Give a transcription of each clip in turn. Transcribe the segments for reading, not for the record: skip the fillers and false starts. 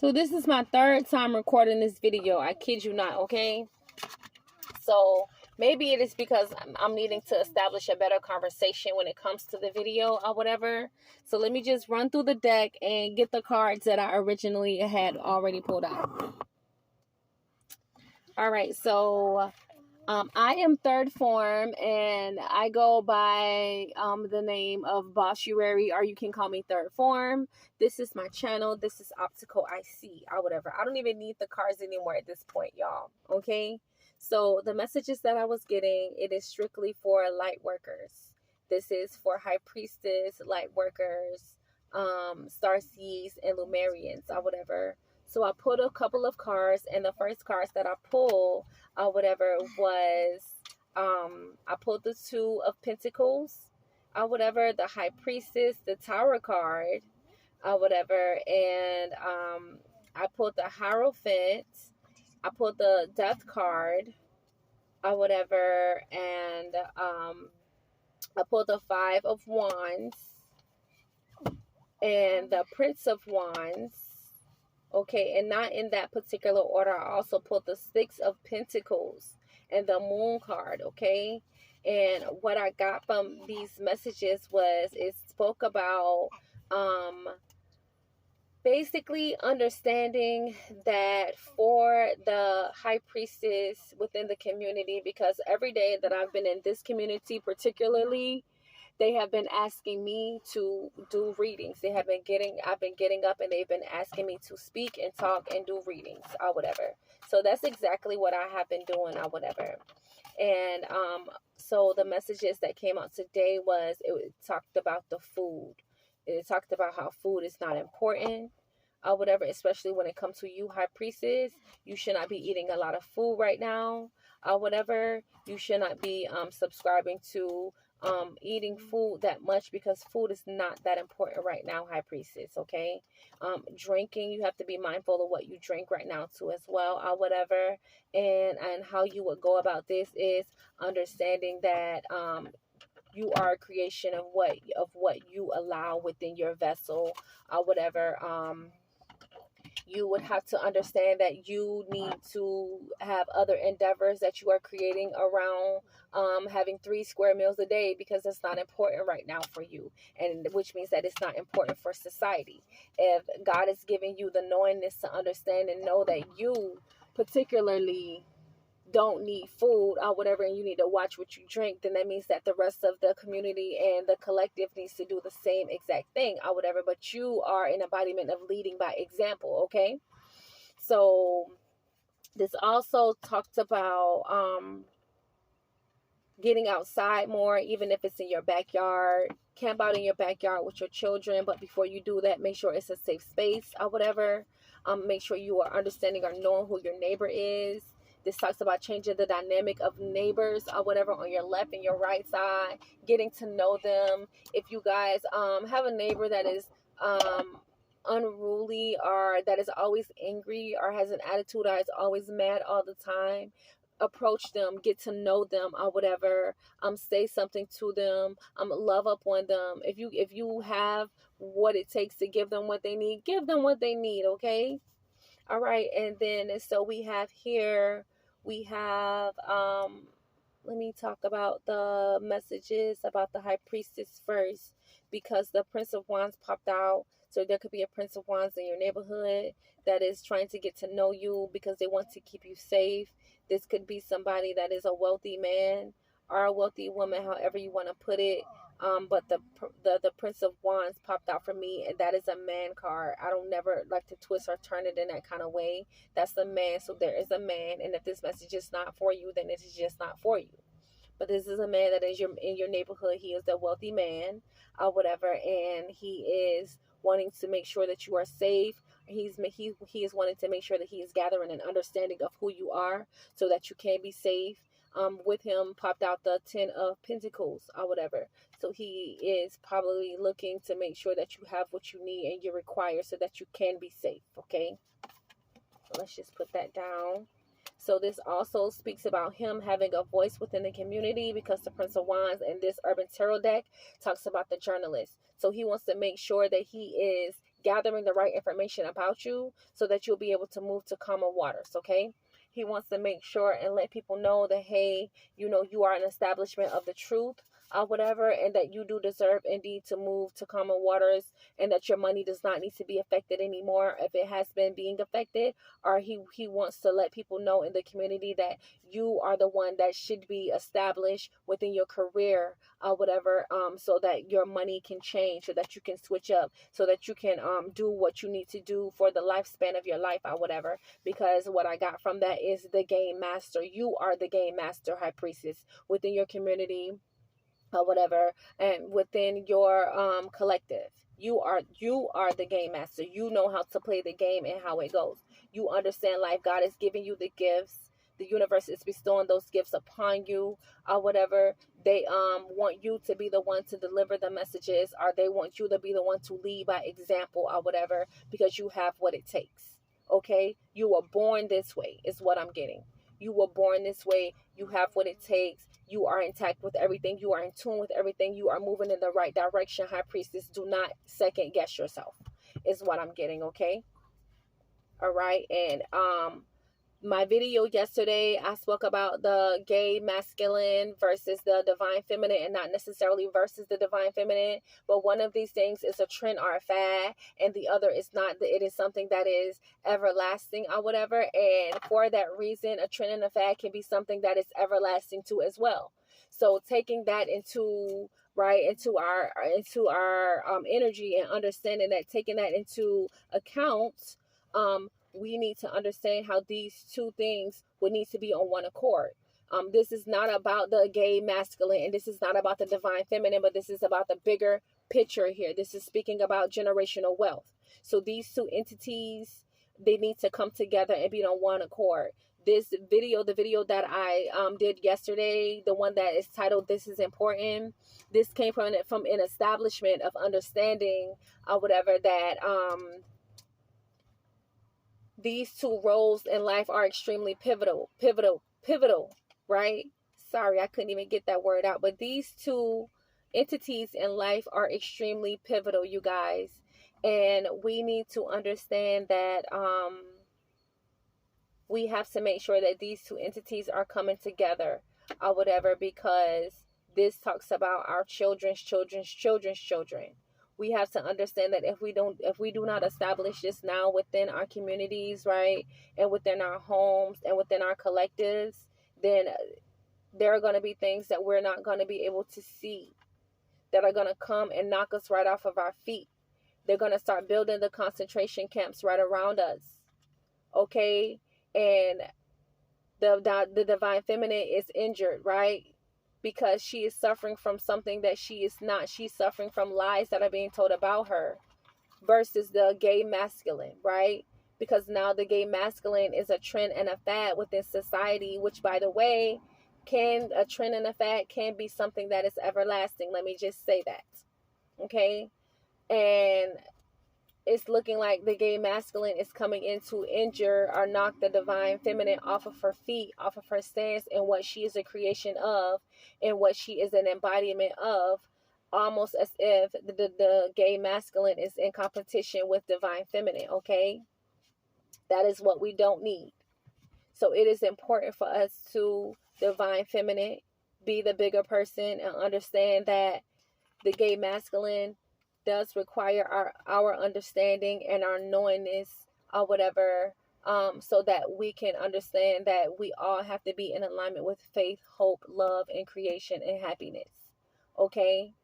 So this is my third time recording this video. I kid you not, okay? So maybe it is because I'm needing to establish a better conversation when it comes to the video or whatever. So let me just run through the deck and get the cards that I originally had already pulled out. All right, so I am third form, and I go by the name of Bossuary, or you can call me third form. This is my channel. This is Optical IC or whatever. I don't even need the cards anymore at this point, y'all. Okay? So the messages that I was getting, it is strictly for light workers. This is for High Priestess, light workers, Starseeds, and Lumerians or whatever. So I pulled a couple of cards, and the first cards that I pulled or whatever was, I pulled the Two of Pentacles or whatever, the High Priestess, the Tower card or whatever, and I pulled the Hierophant, I pulled the Death card or whatever, and I pulled the Five of Wands and the Prince of Wands. Okay, and not in that particular order. I also pulled the Six of Pentacles and the Moon card, okay? And what I got from these messages was, it spoke about basically understanding that for the High Priestess within the community, because every day that I've been in this community particularly, they have been asking me to do readings. I've been getting up and they've been asking me to speak and talk and do readings or whatever. So that's exactly what I have been doing or whatever. And so the messages that came out today was, it talked about the food. It talked about how food is not important or whatever, especially when it comes to you, High Priestess. You should not be eating a lot of food right now or whatever. You should not be subscribing to eating food that much, because food is not that important right now, High Priestess, okay? Drinking, you have to be mindful of what you drink right now too as well or whatever. And how you would go about this is understanding that you are a creation of what you allow within your vessel or whatever. You would have to understand that you need to have other endeavors that you are creating around having 3 square meals a day, because it's not important right now for you, and which means that it's not important for society. If God is giving you the knowingness to understand and know that you particularly don't need food or whatever, and you need to watch what you drink, then that means that the rest of the community and the collective needs to do the same exact thing or whatever. But you are an embodiment of leading by example, okay? So this also talked about getting outside more, even if it's in your backyard. Camp out in your backyard with your children, but before you do that, make sure it's a safe space or whatever. Make sure you are understanding or knowing who your neighbor is. This talks about changing the dynamic of neighbors or whatever on your left and your right side, getting to know them. If you guys have a neighbor that is unruly, or that is always angry, or has an attitude, or is always mad all the time, approach them, get to know them or whatever. Say something to them. Love up on them. If you have what it takes to give them what they need, give them what they need, okay? All right, and then so we have here, we have, let me talk about the messages about the High Priestess first, because the Prince of Wands popped out. So there could be a Prince of Wands in your neighborhood that is trying to get to know you because they want to keep you safe. This could be somebody that is a wealthy man or a wealthy woman, however you want to put it. But the Prince of Wands popped out for me, and that is a man card. I don't never like to twist or turn it in that kind of way. That's the man. So there is a man, and if this message is not for you, then it is just not for you. But this is a man that is in your neighborhood. He is a wealthy man or whatever, and he is wanting to make sure that you are safe. He is wanting to make sure that he is gathering an understanding of who you are so that you can be safe. With him popped out the 10 of Pentacles or whatever. So he is probably looking to make sure that you have what you need and you require so that you can be safe, okay? So let's just put that down. So this also speaks about him having a voice within the community, because the Prince of Wands in this Urban Tarot deck talks about the journalist. So he wants to make sure that he is gathering the right information about you so that you'll be able to move to calmer waters, okay? He wants to make sure and let people know that, hey, you are an establishment of the truth, whatever, and that you do deserve indeed to move to calmer waters, and that your money does not need to be affected anymore if it has been being affected. Or he wants to let people know in the community that you are the one that should be established within your career, whatever, so that your money can change, so that you can switch up, so that you can do what you need to do for the lifespan of your life, or whatever. Because what I got from that is the game master. You are the game master, high priestess, within your community, or whatever, and within your collective. You are the game master. You know how to play the game and how it goes. You understand life. God is giving you the gifts. The universe is bestowing those gifts upon you, or whatever. They want you to be the one to deliver the messages, or they want you to be the one to lead by example, or whatever, because you have what it takes. Okay? You were born this way is what I'm getting. You were born this way. You have what it takes. You are intact with everything. You are in tune with everything. You are moving in the right direction, high priestess. Do not second guess yourself is what I'm getting, okay? All right. And my video yesterday, I spoke about the gay masculine versus the divine feminine, and not necessarily versus the divine feminine, but one of these things is a trend or a fad, and the other is not. It is something that is everlasting, or whatever. And for that reason, a trend and a fad can be something that is everlasting too as well. So taking that into our energy, and understanding that, taking that into account, we need to understand how these two things would need to be on one accord. This is not about the gay masculine, and this is not about the divine feminine, but this is about the bigger picture here. This is speaking about generational wealth. So these two entities, they need to come together and be on one accord. This video, the video that I did yesterday, the one that is titled "This is Important," this came from an establishment of understanding, whatever, that these two roles in life are extremely pivotal, right? Sorry, I couldn't even get that word out. But these two entities in life are extremely pivotal, you guys. And we need to understand that we have to make sure that these two entities are coming together, or whatever, because this talks about our children's children. We have to understand that if we do not establish this now within our communities, right, and within our homes and within our collectives, then there are going to be things that we're not going to be able to see, that are going to come and knock us right off of our feet. They're going to start building the concentration camps right around us, okay? And the divine feminine is injured, right? Because she is suffering from something that she is not. She's suffering from lies that are being told about her, versus the gay masculine, right? Because now the gay masculine is a trend and a fad within society, which, by the way, a trend and a fad can be something that is everlasting. Let me just say that, okay? And it's looking like the gay masculine is coming in to injure or knock the divine feminine off of her feet, off of her stance, and what she is a creation of, and what she is an embodiment of, almost as if the gay masculine is in competition with divine feminine, okay? That is what we don't need. So it is important for us to divine feminine, be the bigger person, and understand that the gay masculine does require our understanding and our knowingness, or whatever, so that we can understand that we all have to be in alignment with faith, hope, love, and creation and happiness. Okay?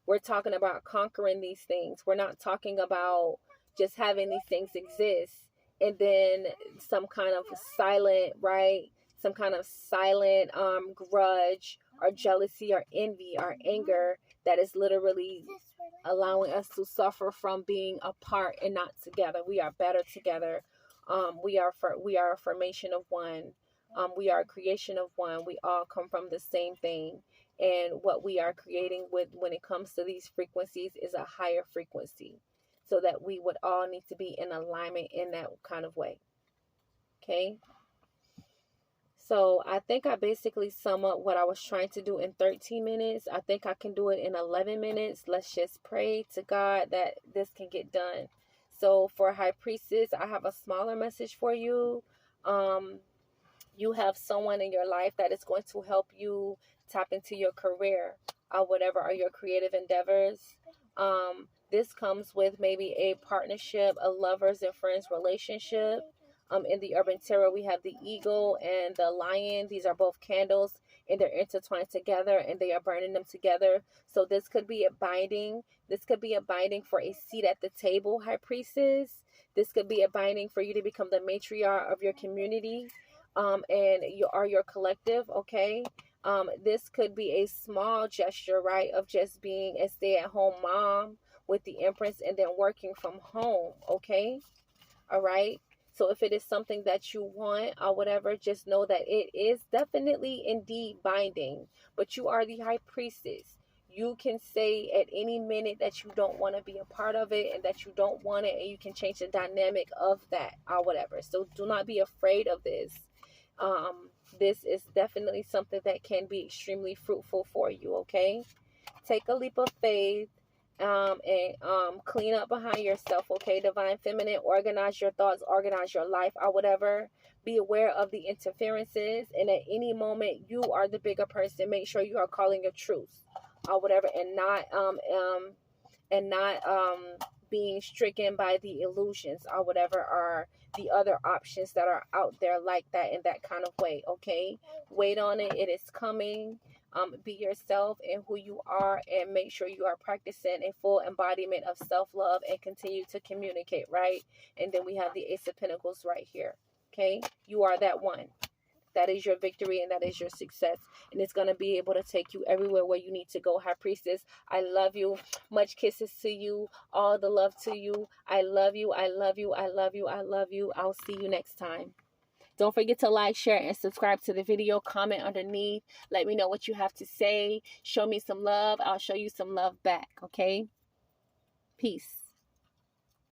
We're talking about conquering these things. We're not talking about just having these things exist and then some kind of silent, right? Some kind of silent grudge or jealousy or envy or anger that is literally allowing us to suffer from being apart and not together. We are better together. We are a formation of one. We are a creation of one. We all come from the same thing. And what we are creating with when it comes to these frequencies is a higher frequency, so that we would all need to be in alignment in that kind of way. Okay. So I think I basically sum up what I was trying to do in 13 minutes. I think I can do it in 11 minutes. Let's just pray to God that this can get done. So for High Priestess, I have a smaller message for you. You have someone in your life that is going to help you tap into your career, whatever are your creative endeavors. This comes with maybe a partnership, a lovers and friends relationship. In the Urban Tarot, we have the eagle and the lion. These are both candles, and they're intertwined together, and they are burning them together. So this could be a binding. This could be a binding for a seat at the table, High Priestess. This could be a binding for you to become the matriarch of your community, and you are your collective, okay? This could be a small gesture, right, of just being a stay-at-home mom with the Empress and then working from home, okay? All right. So if it is something that you want or whatever, just know that it is definitely indeed binding. But you are the High Priestess. You can say at any minute that you don't want to be a part of it and that you don't want it, and you can change the dynamic of that or whatever. So do not be afraid of this. This is definitely something that can be extremely fruitful for you, okay? Take a leap of faith, and clean up behind yourself, okay? Divine Feminine, organize your thoughts, organize your life or whatever. Be aware of the interferences, and at any moment you are the bigger person. Make sure you are calling your truth or whatever, and not being stricken by the illusions or whatever are the other options that are out there like that in that kind of way, okay? Wait on it. It is coming. Be yourself and who you are, and make sure you are practicing a full embodiment of self-love and continue to communicate, right? And then we have the Ace of Pentacles right here, okay? You are that one. That is your victory, and that is your success, and it's going to be able to take you everywhere where you need to go, High Priestess. I love you. Much kisses to you. All the love to you. I love you. I love you. I love you. I love you. I'll see you next time. Don't forget to like, share, and subscribe to the video. Comment underneath. Let me know what you have to say. Show me some love. I'll show you some love back, okay? Peace.